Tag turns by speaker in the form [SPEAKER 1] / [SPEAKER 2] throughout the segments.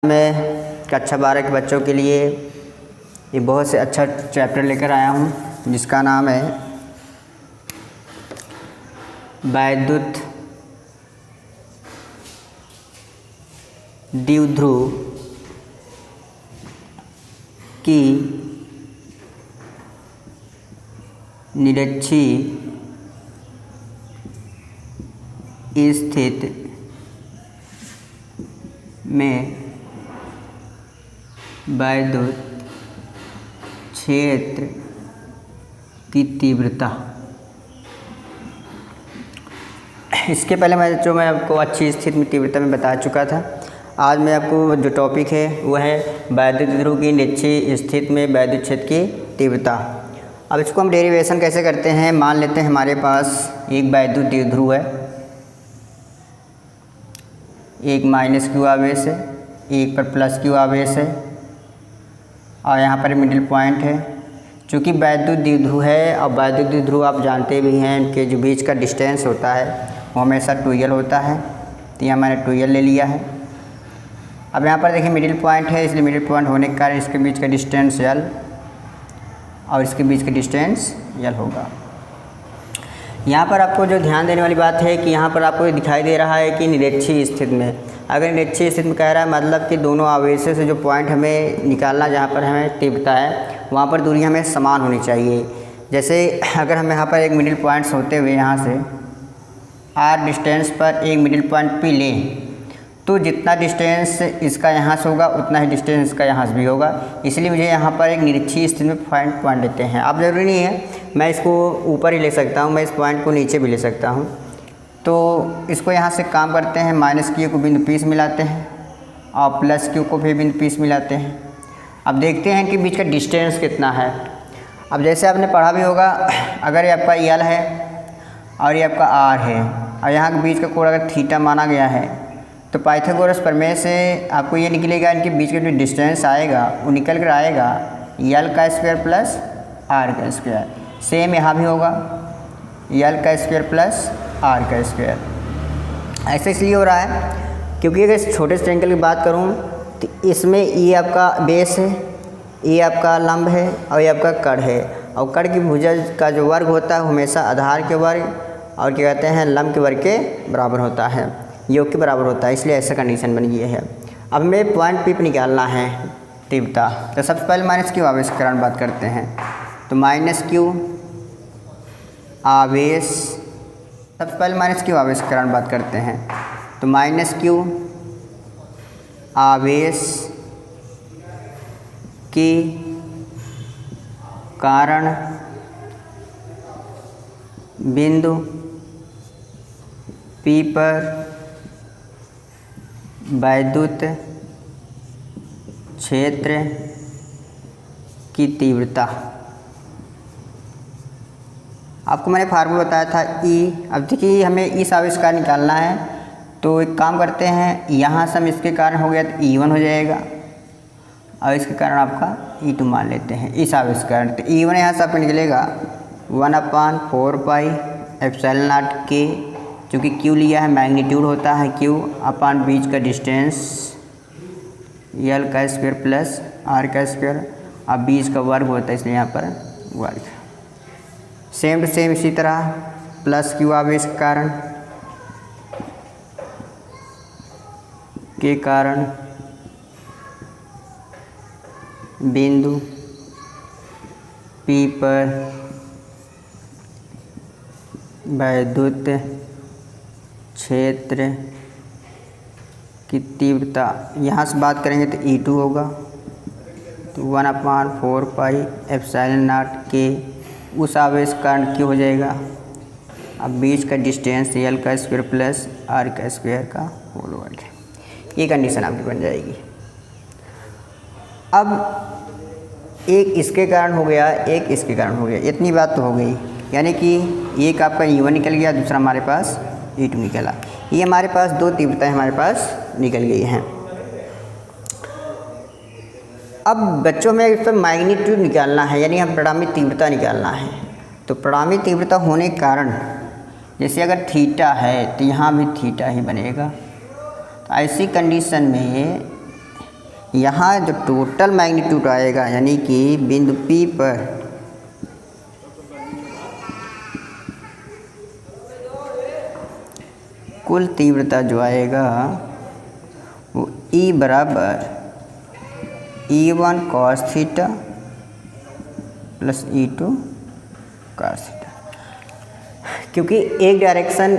[SPEAKER 1] मैं कक्षा 12 के बच्चों के लिए एक बहुत से अच्छा चैप्टर लेकर आया हूँ जिसका नाम है वैद्युत द्विध्रुव की निरक्षीय स्थिति में वैद्युत क्षेत्र की तीव्रता। इसके पहले मैं आपको अच्छी स्थिति में तीव्रता में बता चुका था। आज मैं आपको जो टॉपिक है वो है वैद्युत द्विध्रुव की निश्चित स्थिति में वैद्युत क्षेत्र की तीव्रता। अब इसको हम डेरिवेशन कैसे करते हैं। मान लेते हैं हमारे पास एक वैद्युत द्विध्रुव है, एक माइनस क्यू आवेश है, एक पर प्लस क्यू आवेश है और यहाँ पर मिडिल पॉइंट है। चूँकि वैद्युत द्विध्रुव है और वैद्युत द्विध्रुव आप जानते भी हैं इनके जो बीच का डिस्टेंस होता है वो हमेशा 2l होता है, तो यहाँ मैंने 2l ले लिया है। अब यहाँ पर देखिए मिडिल पॉइंट है, इसलिए मिडिल पॉइंट होने के कारण इसके बीच का डिस्टेंस l और इसके बीच का डिस्टेंस l होगा। यहाँ पर आपको जो ध्यान देने वाली बात है कि यहाँ पर आपको दिखाई दे रहा है कि निरक्षीय स्थिति में, अगर निरक्षीय स्थिति में कह रहा है मतलब कि दोनों आवेशों से जो पॉइंट हमें निकालना जहाँ पर हमें तीव्रता है वहाँ पर दूरी हमें समान होनी चाहिए। जैसे अगर हम यहाँ पर एक मिडिल पॉइंट्स होते हुए यहाँ से r डिस्टेंस पर एक मिडिल पॉइंट P लें तो जितना डिस्टेंस इसका यहाँ से होगा उतना ही डिस्टेंस इसका यहाँ से भी होगा। इसलिए मुझे यहाँ पर एक निरक्षीय स्थिति में पॉइंट लेते हैं। अब ज़रूरी नहीं है मैं इसको ऊपर ही ले सकता हूँ, मैं इस पॉइंट को नीचे भी ले सकता हूँ। तो इसको यहाँ से काम करते हैं, माइनस क्यू को बिंदु P से मिलाते हैं और प्लस क्यू को भी बिंदु P से मिलाते हैं। अब देखते हैं कि बीच का डिस्टेंस कितना है। अब जैसे आपने पढ़ा भी होगा, अगर ये आपका L है और ये आपका R है और यहाँ के बीच का कोण अगर थीटा माना गया है तो पाइथागोरस प्रमेय से आपको ये निकलेगा इनके बीच का जो डिस्टेंस आएगा वो निकल कर आएगा L का स्क्वायर प्लस R का स्क्वायर। सेम यहाँ भी होगा L का स्क्वायर प्लस R का स्क्वायर। ऐसे इसलिए हो रहा है क्योंकि अगर इस छोटे ट्रायंगल की बात करूँ तो इसमें ये आपका बेस है, ये आपका लंब है और ये आपका कड़ है। और कड़ की भुजा का जो वर्ग होता है हमेशा आधार के वर्ग और क्या कहते हैं लंब के वर्ग के बराबर होता है, योग के बराबर होता है। इसलिए ऐसा कंडीशन बन गई है। अब हमें पॉइंट P पर निकालना है तीव्रता। तो सबसे पहले माइनस क्यू आवेश के कारण बात करते हैं। तो माइनस क्यू आवेश, सबसे पहले माइनस क्यू आवेश के कारण बात करते हैं। तो माइनस क्यू आवेश के कारण बिंदु P पर वैद्युत क्षेत्र की तीव्रता। आपको मैंने फार्मूला बताया था E। अब देखिए हमें इस आवेश का निकालना है तो एक काम करते हैं, यहाँ से हम इसके कारण हो गया तो E1 हो जाएगा और इसके कारण आपका E2 मान लेते हैं इस आवेश का। तो E1 यहाँ से आपको निकलेगा 1/4 एप्सिलॉन नॉट K, चूँकि Q लिया है मैग्नीट्यूड होता है Q अपान बीच का डिस्टेंस L का स्क्वायर प्लस R का स्क्वायर। अब बीच का वर्ग होता है इसलिए यहाँ पर वर्ग। सेम टू सेम इसी तरह प्लस Q आवेश के कारण बिंदु P पर वैद्युत क्षेत्र की तीव्रता। यहाँ से बात करेंगे तो E2 होगा। तो 1/4 एप्सिलॉन नॉट K उस आवेश कारण Q हो जाएगा। अब बीच का डिस्टेंस L का स्क्वायर प्लस R का स्क्वायर का होल वर्ग। ये कंडीशन आपकी बन जाएगी। अब एक इसके कारण हो गया, एक इसके कारण हो गया, इतनी बात तो हो गई। यानी कि एक आपका E1 निकल गया, दूसरा हमारे पास E2 निकला। ये हमारे पास दो तीव्रताएं हमारे पास निकल गई हैं। अब बच्चों में इस पर मैग्नीट्यूड निकालना है, यानी हम परिणामी तीव्रता निकालना है। तो परिणामी तीव्रता होने के कारण जैसे अगर थीटा है तो यहाँ भी थीटा ही बनेगा। तो ऐसी कंडीशन में यहाँ जो टोटल मैग्नीट्यूड आएगा यानी कि बिंदु P पर कुल तीव्रता जो आएगा वो E बराबर E1 cos theta plus E2 cos theta, क्योंकि एक डायरेक्शन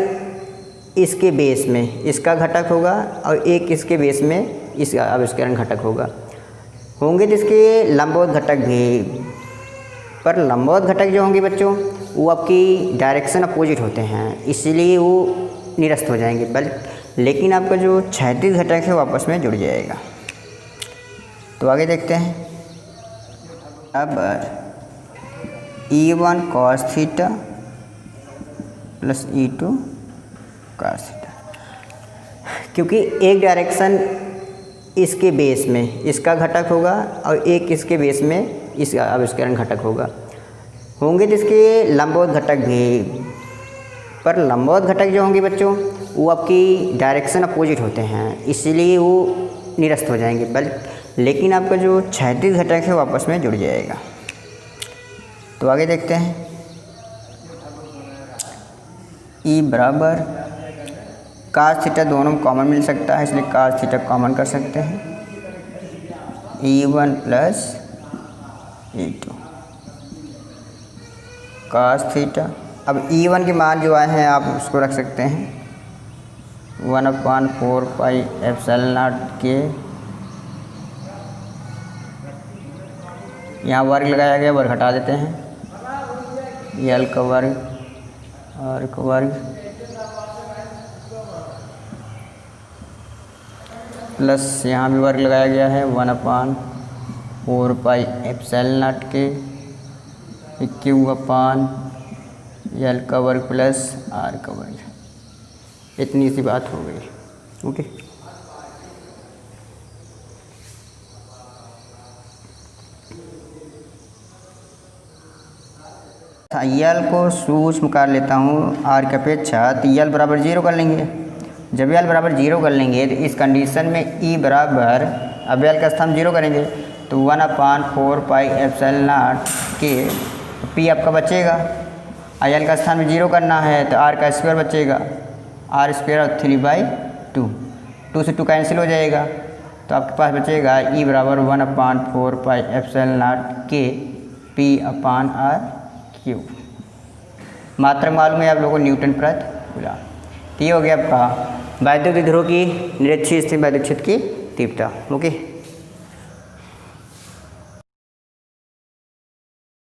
[SPEAKER 1] इसके बेस में इसका घटक होगा और एक इसके बेस में इसका अभिसरण घटक होंगे जिसके लंबवत घटक भी, पर लंबवत घटक जो होंगे बच्चों वो आपकी डायरेक्शन अपोजिट होते हैं, इसीलिए वो निरस्त हो जाएंगे, लेकिन आपका जो क्षैतिज घटक है वो आपस में जुड़ जाएगा। तो आगे देखते हैं। अब E1 cos theta plus E2 cos theta, क्योंकि एक डायरेक्शन इसके बेस में इसका घटक होगा और एक इसके बेस में इसका अभिसरण घटक होंगे जिसके लंबवत घटक भी, पर लंबवत घटक जो होंगे बच्चों वो आपकी डायरेक्शन अपोजिट होते हैं, इसीलिए वो निरस्त हो जाएंगे, लेकिन आपका जो क्षैतिज घटक है वो आपस में जुड़ जाएगा। तो आगे देखते हैं। E बराबर cos थीटा दोनों कॉमन मिल सकता है, इसलिए cos थीटा कॉमन कर सकते हैं। E1 plus E2 cos theta. अब E1 के मान जो आए हैं आप उसको रख सकते हैं 1/4 पाई एप्सिलॉन नॉट के, यहाँ वर्ग लगाया गया, वर्ग हटा देते हैं, L का वर्ग R का वर्ग प्लस यहाँ भी वर्ग लगाया गया है 1/4 पाई एप्सिलॉन नॉट के Q/L का वर्ग प्लस R का वर्ग। इतनी सी बात हो गई। ओके, L को सूक्ष्म कर लेता हूँ R की अपेक्षा, तो L बराबर 0 कर लेंगे। जब L बराबर 0 कर लेंगे तो इस कंडीशन में E बराबर, अब L का स्थान 0 करेंगे तो 1/4 पाई एप्सिलॉन नॉट के P आपका बचेगा। L का स्थान में 0 करना है तो R का स्क्वायर बचेगा, R स्क्वायर और 3/2, 2 से 2 कैंसिल हो जाएगा, तो आपके पास बचेगा E बराबर 1/4 पाई एप्सिलॉन नॉट के P/R3। मात्रक मालूम है आप लोगों को, न्यूटन प्रति कूलम। तो ये हो गया आपका वैद्युत ध्रुव की निरक्षीय स्थिर वैद्युत क्षेत्र की तीव्रता। ओके।